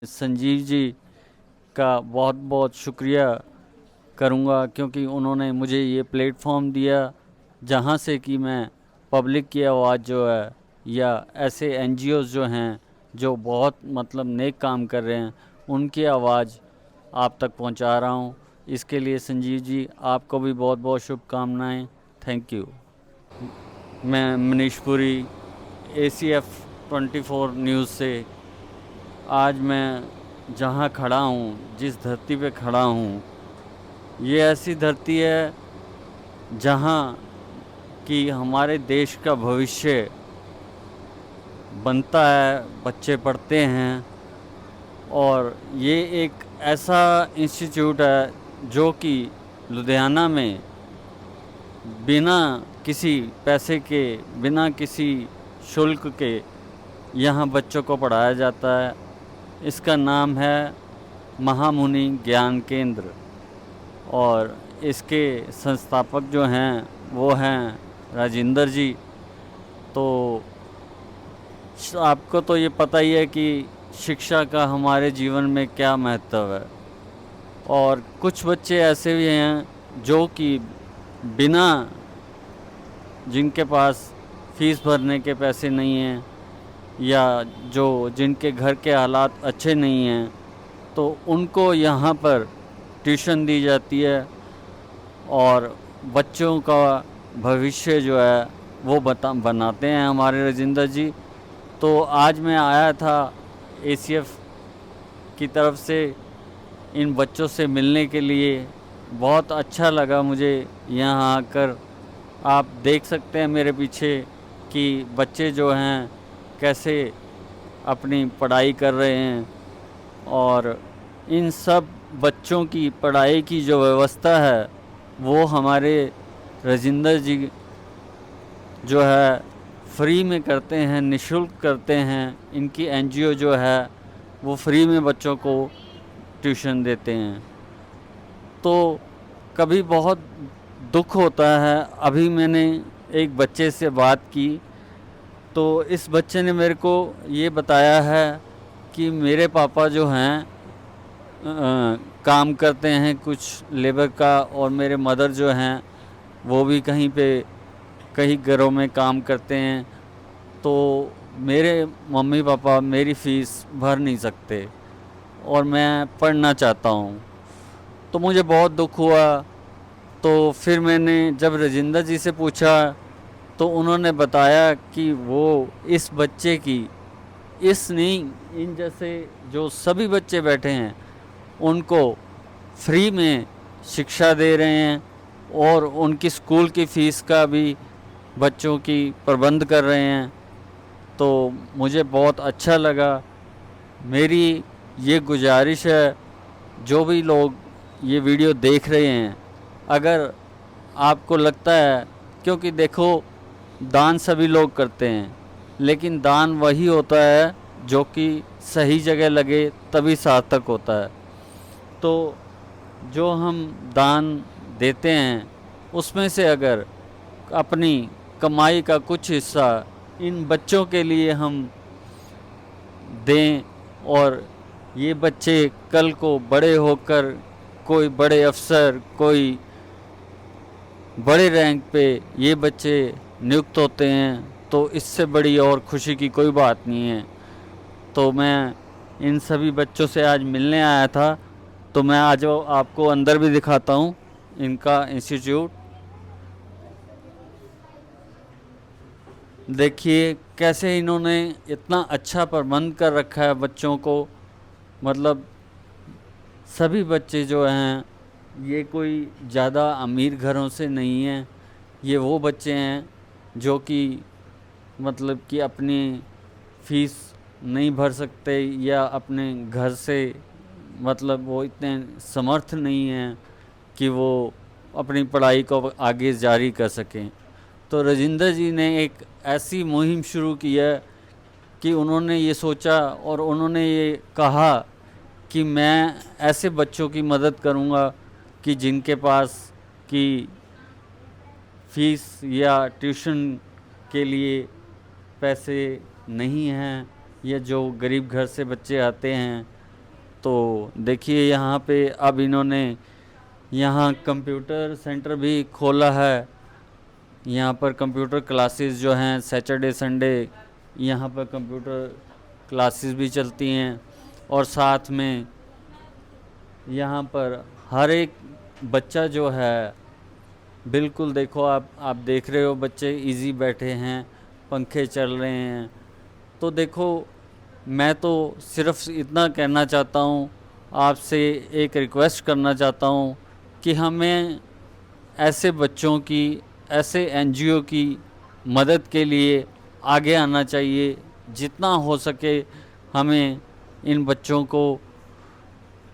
संजीव जी का बहुत बहुत शुक्रिया करूँगा, क्योंकि उन्होंने मुझे ये प्लेटफॉर्म दिया जहाँ से कि मैं पब्लिक की आवाज़ जो है या ऐसे एनजीओज़ जो हैं जो बहुत मतलब नेक काम कर रहे हैं उनकी आवाज़ आप तक पहुँचा रहा हूँ। इसके लिए संजीव जी आपको भी बहुत बहुत शुभकामनाएं। Thank you. मैं मनीष पुरी, ACF 24 न्यूज़ से। आज मैं जहाँ खड़ा हूँ, जिस धरती पे खड़ा हूँ, ये ऐसी धरती है जहाँ कि हमारे देश का भविष्य बनता है, बच्चे पढ़ते हैं। और ये एक ऐसा इंस्टीट्यूट है जो कि लुधियाना में बिना किसी पैसे के, बिना किसी शुल्क के यहाँ बच्चों को पढ़ाया जाता है। इसका नाम है महामुनि ज्ञान केंद्र और इसके संस्थापक जो हैं वो हैं राजेंद्र जी। तो आपको तो ये पता ही है कि शिक्षा का हमारे जीवन में क्या महत्व है। और कुछ बच्चे ऐसे भी हैं जो कि बिना, जिनके पास फीस भरने के पैसे नहीं हैं या जो जिनके घर के हालात अच्छे नहीं हैं, तो उनको यहाँ पर ट्यूशन दी जाती है और बच्चों का भविष्य जो है वो बनाते हैं हमारे राजेंद्र जी। तो आज मैं आया था ACF की तरफ से इन बच्चों से मिलने के लिए। बहुत अच्छा लगा मुझे यहाँ आकर। आप देख सकते हैं मेरे पीछे कि बच्चे जो हैं कैसे अपनी पढ़ाई कर रहे हैं और इन सब बच्चों की पढ़ाई की जो व्यवस्था है वो हमारे राजेंद्र जी जो है फ्री में करते हैं, निःशुल्क करते हैं। इनकी NGO जो है वो फ्री में बच्चों को ट्यूशन देते हैं। तो कभी बहुत दुख होता है। अभी मैंने एक बच्चे से बात की तो इस बच्चे ने मेरे को ये बताया है कि मेरे पापा जो हैं काम करते हैं कुछ लेबर का, और मेरे मदर जो हैं वो भी कहीं पे कई घरों में काम करते हैं। तो मेरे मम्मी पापा मेरी फ़ीस भर नहीं सकते और मैं पढ़ना चाहता हूँ। तो मुझे बहुत दुख हुआ। तो फिर मैंने जब राजेंद्र जी से पूछा तो उन्होंने बताया कि वो इस बच्चे की, इस नहीं, इन जैसे जो सभी बच्चे बैठे हैं उनको फ्री में शिक्षा दे रहे हैं और उनकी स्कूल की फ़ीस का भी बच्चों की प्रबंध कर रहे हैं। तो मुझे बहुत अच्छा लगा। मेरी ये गुजारिश है, जो भी लोग ये वीडियो देख रहे हैं, अगर आपको लगता है, क्योंकि देखो दान सभी लोग करते हैं लेकिन दान वही होता है जो कि सही जगह लगे तभी सार्थक होता है। तो जो हम दान देते हैं उसमें से अगर अपनी कमाई का कुछ हिस्सा इन बच्चों के लिए हम दें और ये बच्चे कल को बड़े होकर कोई बड़े अफसर, कोई बड़े रैंक पे ये बच्चे नियुक्त होते हैं, तो इससे बड़ी और खुशी की कोई बात नहीं है। तो मैं इन सभी बच्चों से आज मिलने आया था। तो मैं आज आपको अंदर भी दिखाता हूँ इनका इंस्टीट्यूट। देखिए कैसे इन्होंने इतना अच्छा प्रबंध कर रखा है बच्चों को। मतलब सभी बच्चे जो हैं ये कोई ज़्यादा अमीर घरों से नहीं हैं। ये वो बच्चे हैं जो कि मतलब कि अपनी फ़ीस नहीं भर सकते या अपने घर से मतलब वो इतने समर्थ नहीं हैं कि वो अपनी पढ़ाई को आगे जारी कर सकें। तो राजेंद्र जी ने एक ऐसी मुहिम शुरू की है कि उन्होंने ये सोचा और उन्होंने ये कहा कि मैं ऐसे बच्चों की मदद करूंगा कि जिनके पास की फ़ीस या ट्यूशन के लिए पैसे नहीं हैं, या जो गरीब घर से बच्चे आते हैं तो देखिए यहाँ पे अब इन्होंने यहाँ कंप्यूटर सेंटर भी खोला है। यहाँ पर कंप्यूटर क्लासेस जो हैं सैटरडे संडे यहाँ पर कंप्यूटर क्लासेस भी चलती हैं, और साथ में यहाँ पर हर एक बच्चा जो है, बिल्कुल देखो आप देख रहे हो बच्चे इजी बैठे हैं, पंखे चल रहे हैं। तो देखो मैं तो सिर्फ इतना कहना चाहता हूँ, आपसे एक रिक्वेस्ट करना चाहता हूँ कि हमें ऐसे बच्चों की, ऐसे एनजीओ की मदद के लिए आगे आना चाहिए। जितना हो सके हमें इन बच्चों को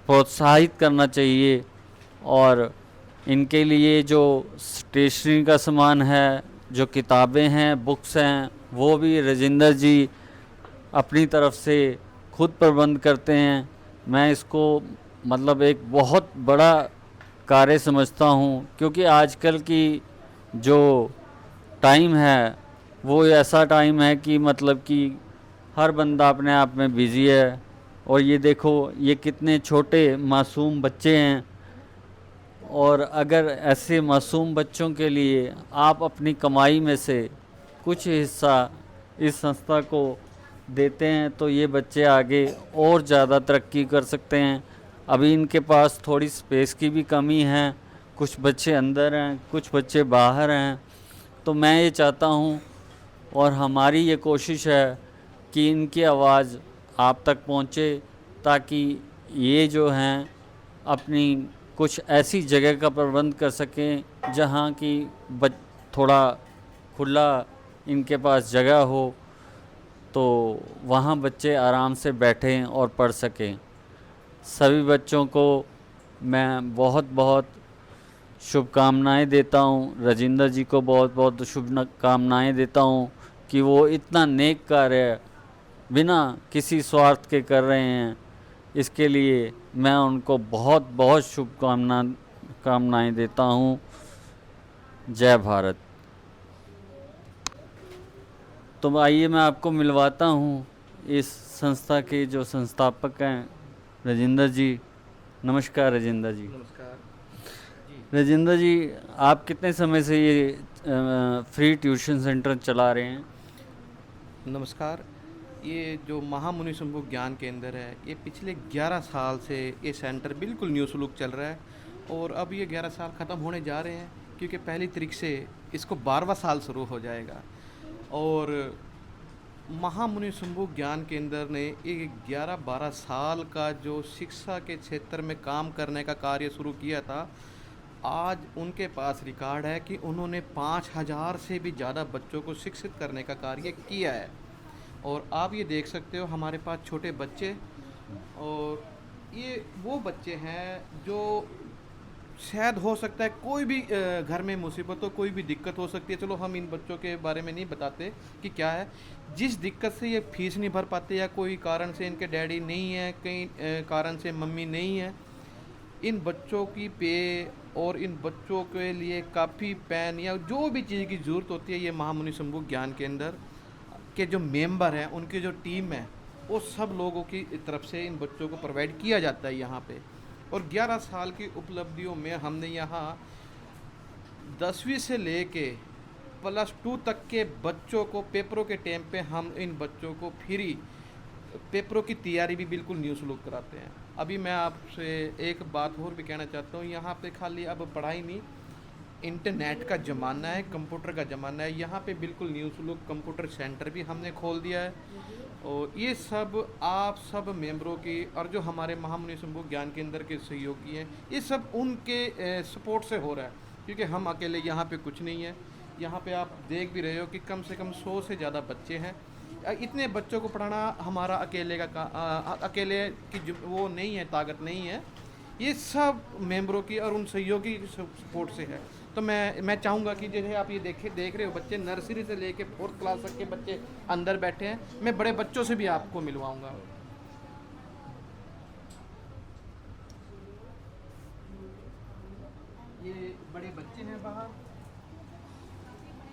प्रोत्साहित करना चाहिए, और इनके लिए जो स्टेशनरी का सामान है, जो किताबें हैं, बुक्स हैं, वो भी राजेंद्र जी अपनी तरफ से खुद प्रबंध करते हैं। मैं इसको मतलब एक बहुत बड़ा कार्य समझता हूँ, क्योंकि आजकल की जो टाइम है वो ऐसा टाइम है कि मतलब कि हर बंदा अपने आप में बिज़ी है। और ये देखो ये कितने छोटे मासूम बच्चे हैं, और अगर ऐसे मासूम बच्चों के लिए आप अपनी कमाई में से कुछ हिस्सा इस संस्था को देते हैं तो ये बच्चे आगे और ज़्यादा तरक्की कर सकते हैं। अभी इनके पास थोड़ी स्पेस की भी कमी है, कुछ बच्चे अंदर हैं, कुछ बच्चे बाहर हैं। तो मैं ये चाहता हूँ और हमारी ये कोशिश है कि इनकी आवाज़ आप तक पहुँचे, ताकि ये जो हैं अपनी कुछ ऐसी जगह का प्रबंध कर सकें जहाँ की थोड़ा खुला इनके पास जगह हो, तो वहाँ बच्चे आराम से बैठें और पढ़ सकें। सभी बच्चों को मैं बहुत बहुत शुभकामनाएं देता हूँ, राजेंद्र जी को बहुत बहुत शुभकामनाएं देता हूँ कि वो इतना नेक कार्य बिना किसी स्वार्थ के कर रहे हैं। इसके लिए मैं उनको बहुत बहुत कामनाएं देता हूँ। जय भारत। तो आइए मैं आपको मिलवाता हूँ इस संस्था के जो संस्थापक हैं, राजेंद्र जी। नमस्कार राजेंद्र जी। नमस्कार राजेंद्र जी, आप कितने समय से ये फ्री ट्यूशन सेंटर चला रहे हैं? नमस्कार। ये जो महामुनि शंभू ज्ञान केंद्र है, ये पिछले 11 साल से ये सेंटर बिल्कुल न्यू सलूक चल रहा है, और अब ये 11 साल ख़त्म होने जा रहे हैं, क्योंकि पहली तारीख से इसको 12वां साल शुरू हो जाएगा। और महामुनि शंभू ज्ञान केंद्र ने ये 11-12 साल का जो शिक्षा के क्षेत्र में काम करने का कार्य शुरू किया था, आज उनके पास रिकॉर्ड है कि उन्होंने 5000 से भी ज़्यादा बच्चों को शिक्षित करने का कार्य किया है। और आप ये देख सकते हो हमारे पास छोटे बच्चे, और ये वो बच्चे हैं जो शायद हो सकता है कोई भी घर में मुसीबत हो, कोई भी दिक्कत हो सकती है। चलो हम इन बच्चों के बारे में नहीं बताते कि क्या है, जिस दिक्कत से ये फीस नहीं भर पाते, या कोई कारण से इनके डैडी नहीं है, कई कारण से मम्मी नहीं है, इन बच्चों की पे और इन बच्चों के लिए काफ़ी पेन या जो भी चीज़ की ज़रूरत होती है, ये महामुनि शंभू ज्ञान केंद्र के जो मेंबर हैं, उनकी जो टीम है, वो सब लोगों की तरफ से इन बच्चों को प्रोवाइड किया जाता है यहाँ पे। और 11 साल की उपलब्धियों में हमने यहाँ 10वीं से लेके +2 तक के बच्चों को पेपरों के टाइम पे हम इन बच्चों को फ्री पेपरों की तैयारी भी बिल्कुल न्यू सलूक कराते हैं। अभी मैं आपसे एक बात और भी कहना चाहता हूँ, यहाँ पे खाली अब पढ़ाई नहीं, इंटरनेट का ज़माना है, कंप्यूटर का ज़माना है। यहाँ पे बिल्कुल न्यू सलूक कंप्यूटर सेंटर भी हमने खोल दिया है, और ये सब आप सब मेंबरों की और जो हमारे महामुनि शंभू ज्ञान केंद्र के सहयोगी हैं, ये सब उनके सपोर्ट से हो रहा है, क्योंकि हम अकेले यहाँ पे कुछ नहीं है। यहाँ पे आप देख भी रहे हो कि कम से कम 100 से ज़्यादा बच्चे हैं। इतने बच्चों को पढ़ाना हमारा अकेले की वो नहीं है, ताकत नहीं है, ये सब मेंबरों की और उन सहयोगी सपोर्ट से है। तो मैं चाहूँगा कि जैसे आप ये देख रहे हो, बच्चे नर्सरी से लेके 4th क्लास तक के बच्चे अंदर बैठे हैं। मैं बड़े बच्चों से भी आपको मिलवाऊँगा। ये बड़े बच्चे हैं बाहर,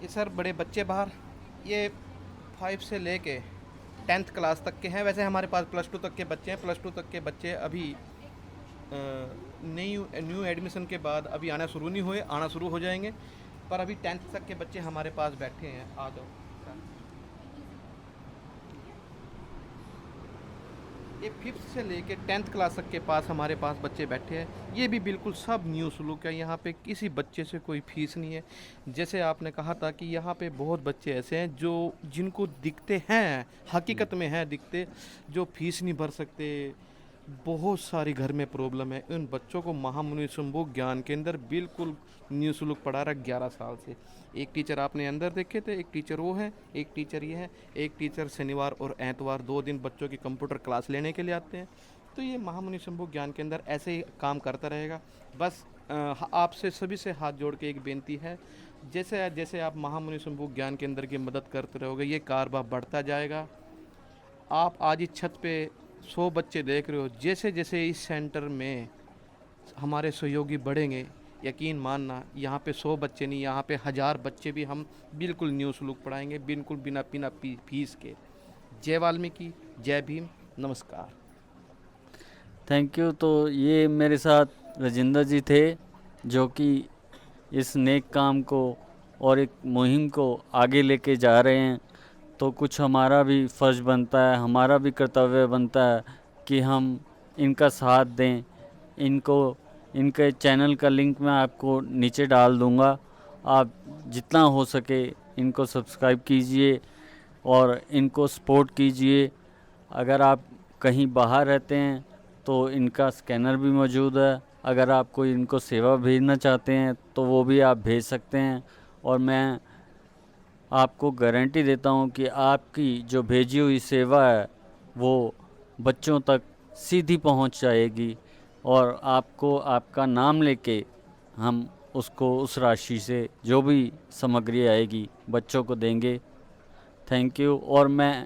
ये सर बड़े बच्चे बाहर, ये 5 से लेके 10th क्लास तक के हैं। वैसे हमारे पास प्लस टू तक के बच्चे हैं। प्लस टू तक के बच्चे अभी न्यू न्यू एडमिशन के बाद अभी आना शुरू नहीं हुए, आना शुरू हो जाएंगे। पर अभी 10th तक के बच्चे हमारे पास बैठे हैं। आ जाओ। ये 5th से लेके 10th क्लास तक के पास हमारे पास बच्चे बैठे हैं। ये भी बिल्कुल सब न्यू सलूक है। यहाँ पे किसी बच्चे से कोई फीस नहीं है। जैसे आपने कहा था कि यहाँ पे बहुत बच्चे ऐसे हैं जो जिनको दिखते हैं, हकीकत में हैं दिखते, जो फीस नहीं भर सकते। बहुत सारी घर में प्रॉब्लम है। उन बच्चों को महामुनि संभोग ज्ञान के अंदर बिल्कुल न्यू सलूक पढ़ा रहा है 11 साल से। एक टीचर आपने अंदर देखे थे, एक टीचर वो है, एक टीचर ये है। एक टीचर शनिवार और एतवार 2 दिन बच्चों की कंप्यूटर क्लास लेने के लिए आते हैं। तो ये महामुनि संभोग ज्ञान के अंदर ऐसे ही काम करता रहेगा। बस आपसे सभी से हाथ जोड़ के एक बेनती है, जैसे जैसे आप महामुनि संभोग ज्ञान के अंदर की मदद करते रहोगे, ये कारबार बढ़ता जाएगा। आप आज इस छत पे 100 बच्चे देख रहे हो। जैसे जैसे इस सेंटर में हमारे सहयोगी बढ़ेंगे, यकीन मानना यहाँ पे 100 बच्चे नहीं, यहाँ पे 1000 बच्चे भी हम बिल्कुल न्यू सलूक पढ़ाएंगे, बिल्कुल बिना बिना फीस के। जय वाल्मीकि, जय भीम, नमस्कार। Thank you. तो ये मेरे साथ राजेंद्र जी थे, जो कि इस नेक काम को और एक मुहिम को आगे लेके जा रहे हैं। तो कुछ हमारा भी फ़र्ज़ बनता है, हमारा भी कर्तव्य बनता है कि हम इनका साथ दें। इनको इनके चैनल का लिंक मैं आपको नीचे डाल दूँगा। आप जितना हो सके इनको सब्सक्राइब कीजिए और इनको सपोर्ट कीजिए। अगर आप कहीं बाहर रहते हैं तो इनका स्कैनर भी मौजूद है। अगर आप कोई इनको सेवा भेजना चाहते हैं तो वो भी आप भेज सकते हैं। और मैं आपको गारंटी देता हूं कि आपकी जो भेजी हुई सेवा है वो बच्चों तक सीधी पहुंच जाएगी और आपको आपका नाम लेके हम उसको उस राशि से जो भी सामग्री आएगी बच्चों को देंगे। Thank you. और मैं